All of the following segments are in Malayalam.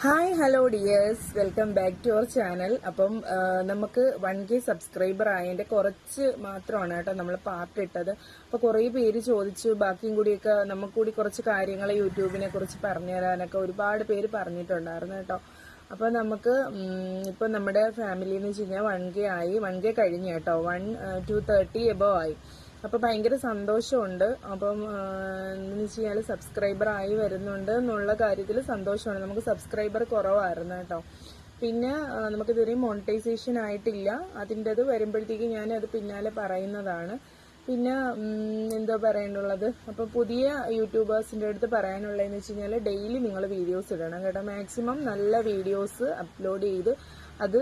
Hi hello dears, welcome back to our channel. അപ്പം നമുക്ക് 1K സബ്സ്ക്രൈബർ ആയതിന്റെ കുറച്ച് മാത്രമാണ് കേട്ടോ നമ്മൾ പാർട്ട് ഇട്ടത്. അപ്പോൾ കുറേ പേര് ചോദിച്ചു, ബാക്കിയും കൂടിയൊക്കെ നമുക്ക് കൂടി കുറച്ച് കാര്യങ്ങൾ യൂട്യൂബിനെ കുറിച്ച് പറഞ്ഞു തരാനൊക്കെ ഒരുപാട് പേര് പറഞ്ഞിട്ടുണ്ടായിരുന്നു കേട്ടോ. അപ്പോൾ നമുക്ക് ഇപ്പം നമ്മുടെ ഫാമിലി എന്ന് വെച്ച് കഴിഞ്ഞാൽ 1K കഴിഞ്ഞു കേട്ടോ. 230 എബവ് ആയി. അപ്പോൾ ഭയങ്കര സന്തോഷമുണ്ട്. അപ്പം എന്ന് വെച്ച് കഴിഞ്ഞാൽ സബ്സ്ക്രൈബർ ആയി വരുന്നുണ്ട് എന്നുള്ള കാര്യത്തിൽ സന്തോഷമാണ്. നമുക്ക് സബ്സ്ക്രൈബർ കുറവായിരുന്നു കേട്ടോ. പിന്നെ നമുക്ക് ഇതുവരെയും മോണിറ്റൈസേഷൻ ആയിട്ടില്ല. അതിൻ്റെത് വരുമ്പോഴത്തേക്ക് ഞാൻ അത് പിന്നാലെ പറയുന്നതാണ്. പിന്നെ എന്താ പറയാനുള്ളത്, അപ്പോൾ പുതിയ യൂട്യൂബേഴ്സിൻ്റെ അടുത്ത് പറയാനുള്ളതെന്ന് വെച്ച് കഴിഞ്ഞാൽ ഡെയിലി നിങ്ങൾ വീഡിയോസ് ഇടണം കേട്ടോ. മാക്സിമം നല്ല വീഡിയോസ് അപ്ലോഡ് ചെയ്ത് അത്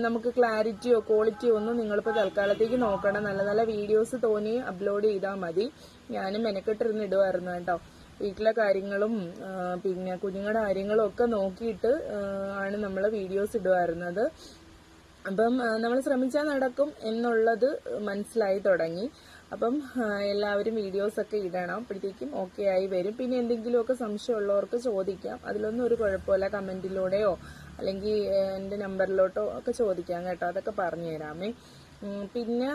നമുക്ക് ക്ലാരിറ്റിയോ ക്വാളിറ്റിയോ ഒന്നും നിങ്ങളിപ്പോൾ തൽക്കാലത്തേക്ക് നോക്കണം. നല്ല നല്ല വീഡിയോസ് തോന്നി അപ്ലോഡ് ചെയ്താൽ മതി. ഞാനും മെനക്കെട്ടിരുന്ന് ഇടുമായിരുന്നു കേട്ടോ. വീട്ടിലെ കാര്യങ്ങളും പിന്നെ കുഞ്ഞുങ്ങളുടെ കാര്യങ്ങളും ഒക്കെ നോക്കിയിട്ട് ആണ് നമ്മൾ വീഡിയോസ് ഇടുമായിരുന്നത്. അപ്പം നമ്മൾ ശ്രമിച്ചാൽ നടക്കും എന്നുള്ളത് മനസ്സിലായി തുടങ്ങി. അപ്പം എല്ലാവരും വീഡിയോസൊക്കെ ഇടണം. അപ്പോഴത്തേക്കും ഓക്കെ ആയി വരും. പിന്നെ എന്തെങ്കിലുമൊക്കെ സംശയമുള്ളവർക്ക് ചോദിക്കാം. അതിലൊന്നും ഒരു കുഴപ്പമില്ല. കമൻറ്റിലൂടെയോ അല്ലെങ്കിൽ എൻ്റെ നമ്പറിലോട്ടോ ഒക്കെ ചോദിക്കാം കേട്ടോ. അതൊക്കെ പറഞ്ഞു തരാമേ. പിന്നെ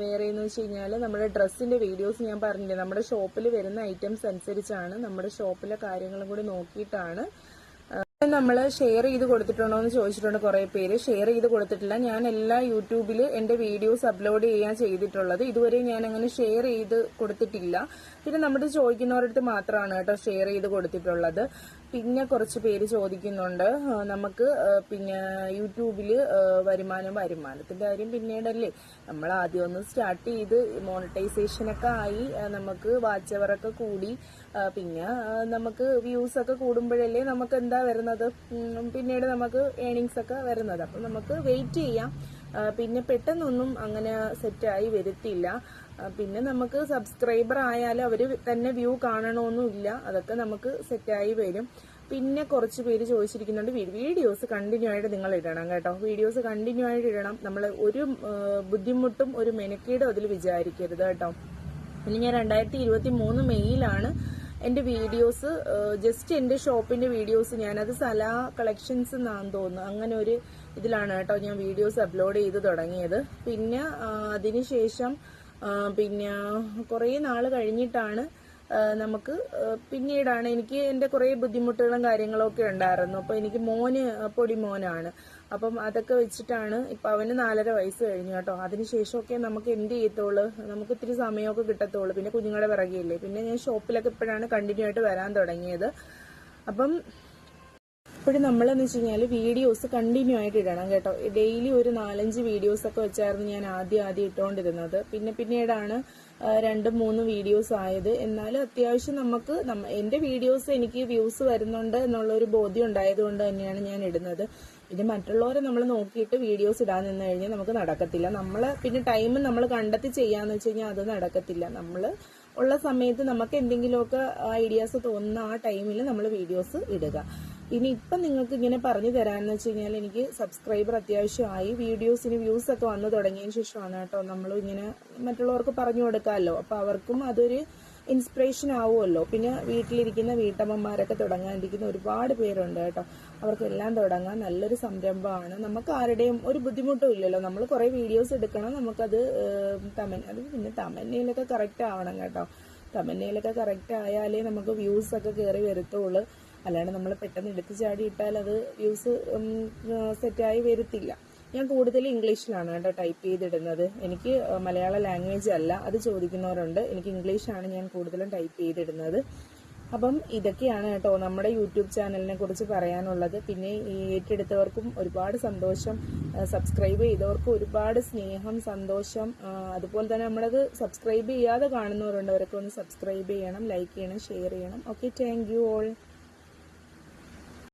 വേറെ എന്ന് വെച്ച് കഴിഞ്ഞാൽ നമ്മുടെ ഡ്രസ്സിൻ്റെ വീഡിയോസ് ഞാൻ പറഞ്ഞില്ലേ, നമ്മുടെ ഷോപ്പിൽ വരുന്ന ഐറ്റംസ് അനുസരിച്ചാണ്, നമ്മുടെ ഷോപ്പിലെ കാര്യങ്ങളും കൂടി നോക്കിയിട്ടാണ് നമ്മൾ ഷെയർ ചെയ്ത് കൊടുത്തിട്ടുണ്ടോ എന്ന് ചോദിച്ചിട്ടുണ്ട് കുറേ പേര്. ഷെയർ ചെയ്ത് കൊടുത്തിട്ടില്ല. ഞാൻ എല്ലാ യൂട്യൂബിൽ എൻ്റെ വീഡിയോസ് അപ്ലോഡ് ചെയ്യാൻ ചെയ്തിട്ടുള്ളത്. ഇതുവരെ ഞാൻ അങ്ങനെ ഷെയർ ചെയ്ത് കൊടുത്തിട്ടില്ല. പിന്നെ നമ്മുടെ ചോദിക്കുന്നവരടുത്ത് മാത്രമാണ് കേട്ടോ ഷെയർ ചെയ്ത് കൊടുത്തിട്ടുള്ളത്. പിന്നെ കുറച്ച് പേര് ചോദിക്കുന്നുണ്ട് നമുക്ക് പിന്നെ യൂട്യൂബിൽ വരുമാനത്തിന്റെ കാര്യം പിന്നീടല്ലേ. നമ്മൾ ആദ്യം ഒന്ന് സ്റ്റാർട്ട് ചെയ്ത് മോണിറ്റൈസേഷനൊക്കെ ആയി നമുക്ക് വാച്ച് അവറൊക്കെ കൂടി പിന്നെ നമുക്ക് വ്യൂസ് ഒക്കെ കൂടുമ്പോഴല്ലേ നമുക്ക് എന്താ വരുന്നത്, പിന്നീട് നമുക്ക് ഏണിങ്സ് ഒക്കെ വരുന്നത്. അപ്പം നമുക്ക് വെയിറ്റ് ചെയ്യാം. പിന്നെ പെട്ടെന്നൊന്നും അങ്ങനെ സെറ്റായി വരത്തില്ല. പിന്നെ നമുക്ക് സബ്സ്ക്രൈബർ ആയാലും അവർ തന്നെ വ്യൂ കാണണമെന്നില്ല. അതൊക്കെ നമുക്ക് സെറ്റായി വരും. പിന്നെ കുറച്ച് പേര് ചോദിച്ചിരിക്കുന്നുണ്ട് വീഡിയോസ് കണ്ടിന്യൂ ആയിട്ട് നിങ്ങൾ ഇടണം കേട്ടോ. വീഡിയോസ് കണ്ടിന്യൂ ആയിട്ട് ഇടണം. നമ്മൾ ഒരു ബുദ്ധിമുട്ടും ഒരു മെനക്കേടും അതിൽ വിചാരിക്കരുത് കേട്ടോ. പിന്നെ ഞാൻ 2023 മെയ്യിലാണ് എൻ്റെ വീഡിയോസ്, ജസ്റ്റ് എൻ്റെ ഷോപ്പിന്റെ വീഡിയോസ്, ഞാനത് സലാ കളക്ഷൻസ് എന്നാന്ന് തോന്നുന്നു, അങ്ങനെ ഒരു ഇതിലാണ് കേട്ടോ ഞാൻ വീഡിയോസ് അപ്ലോഡ് ചെയ്ത് തുടങ്ങിയത്. പിന്നെ അതിനുശേഷം പിന്നെ കുറേ നാൾ കഴിഞ്ഞിട്ടാണ് നമുക്ക് പിന്നീടാണ് എനിക്ക് എൻ്റെ കുറേ ബുദ്ധിമുട്ടുകളും കാര്യങ്ങളൊക്കെ ഉണ്ടായിരുന്നു. അപ്പോൾ എനിക്ക് പൊടിമോനാണ്. അപ്പം അതൊക്കെ വെച്ചിട്ടാണ് ഇപ്പം അവന് 4.5 വയസ്സ് കഴിഞ്ഞു കേട്ടോ. അതിനുശേഷമൊക്കെ നമുക്ക് എന്ത് ചെയ്യത്തുള്ളൂ, നമുക്ക് ഇത്തിരി സമയമൊക്കെ കിട്ടത്തുള്ളൂ. പിന്നെ കുഞ്ഞുങ്ങളുടെ പിറകെയില്ലേ. പിന്നെ ഞാൻ ഷോപ്പിലൊക്കെ ഇപ്പോഴാണ് കണ്ടിന്യൂ ആയിട്ട് വരാൻ തുടങ്ങിയത്. അപ്പം ഇപ്പോഴും നമ്മളെന്ന് വെച്ച് കഴിഞ്ഞാൽ വീഡിയോസ് കണ്ടിന്യൂ ആയിട്ട് ഇടണം കേട്ടോ. ഡെയിലി ഒരു 4-5 വീഡിയോസ് ഒക്കെ വെച്ചായിരുന്നു ഞാൻ ആദ്യം ഇട്ടുകൊണ്ടിരുന്നത്. പിന്നീടാണ് 2-3 വീഡിയോസ് ആയത്. എന്നാലും അത്യാവശ്യം നമുക്ക് എൻ്റെ വീഡിയോസ് എനിക്ക് വ്യൂസ് വരുന്നുണ്ട് എന്നുള്ളൊരു ബോധ്യം ഉണ്ടായതുകൊണ്ട് തന്നെയാണ് ഞാൻ ഇടുന്നത്. പിന്നെ മറ്റുള്ളവരെ നമ്മൾ നോക്കിയിട്ട് വീഡിയോസ് ഇടാൻ നിന്ന് കഴിഞ്ഞാൽ നമുക്ക് നടക്കത്തില്ല. പിന്നെ ടൈം നമ്മൾ കണ്ടെത്തി ചെയ്യാന്ന് വെച്ച് കഴിഞ്ഞാൽ അത് നടക്കത്തില്ല. നമ്മൾ ഉള്ള സമയത്ത് നമുക്ക് എന്തെങ്കിലുമൊക്കെ ഐഡിയാസ് തോന്നുന്ന ആ ടൈമിൽ നമ്മൾ വീഡിയോസ് ഇടുക. ഇനി ഇപ്പം നിങ്ങൾക്ക് ഇങ്ങനെ പറഞ്ഞു തരാമെന്ന് വെച്ച് കഴിഞ്ഞാൽ എനിക്ക് സബ്സ്ക്രൈബർ അത്യാവശ്യമായി, വീഡിയോസിന് വ്യൂസ് ഒക്കെ വന്നു തുടങ്ങിയതിന് ശേഷമാണ് കേട്ടോ നമ്മൾ ഇങ്ങനെ മറ്റുള്ളവർക്ക് പറഞ്ഞു കൊടുക്കാമല്ലോ. അപ്പോൾ അവർക്കും അതൊരു ഇൻസ്പിറേഷൻ ആവുമല്ലോ. പിന്നെ വീട്ടിലിരിക്കുന്ന വീട്ടമ്മമാരൊക്കെ തുടങ്ങാനിരിക്കുന്ന ഒരുപാട് പേരുണ്ട് കേട്ടോ. അവർക്കെല്ലാം തുടങ്ങാൻ നല്ലൊരു സംരംഭമാണ്. നമുക്ക് ആരുടെയും ഒരു ബുദ്ധിമുട്ടും ഇല്ലല്ലോ. നമ്മൾ കുറേ വീഡിയോസ് എടുക്കണം, നമുക്കത് പിന്നെ തമന്നയിലൊക്കെ കറക്റ്റ് ആവണം കേട്ടോ. തമന്നയിലൊക്കെ കറക്റ്റ് ആയാലേ നമുക്ക് വ്യൂസ് ഒക്കെ കയറി വരത്തുള്ളൂ. അല്ലാണ്ട് നമ്മൾ പെട്ടെന്ന് എടുത്തു ചാടി ഇട്ടാൽ അത് വ്യൂസ് സെറ്റായി വരത്തില്ല. ഞാൻ കൂടുതൽ ഇംഗ്ലീഷിലാണ് കേട്ടോ ടൈപ്പ് ചെയ്തിടുന്നത്. എനിക്ക് മലയാള ലാംഗ്വേജ് അല്ല, അത് ചോദിക്കുന്നവരുണ്ട്. എനിക്ക് ഇംഗ്ലീഷാണ് ഞാൻ കൂടുതലും ടൈപ്പ് ചെയ്തിടുന്നത്. അപ്പം ഇതൊക്കെയാണ് കേട്ടോ നമ്മുടെ യൂട്യൂബ് ചാനലിനെ കുറിച്ച് പറയാനുള്ളത്. പിന്നെ ഈ ഏറ്റെടുത്തവർക്കും ഒരുപാട് സന്തോഷം, സബ്സ്ക്രൈബ് ചെയ്തവർക്കും ഒരുപാട് സ്നേഹം, സന്തോഷം. അതുപോലെ തന്നെ നമ്മളത് സബ്സ്ക്രൈബ് ചെയ്യാതെ കാണുന്നവരുണ്ട്, അവരൊക്കെ ഒന്ന് സബ്സ്ക്രൈബ് ചെയ്യണം, ലൈക്ക് ചെയ്യണം, ഷെയർ ചെയ്യണം. Okay, thank you all.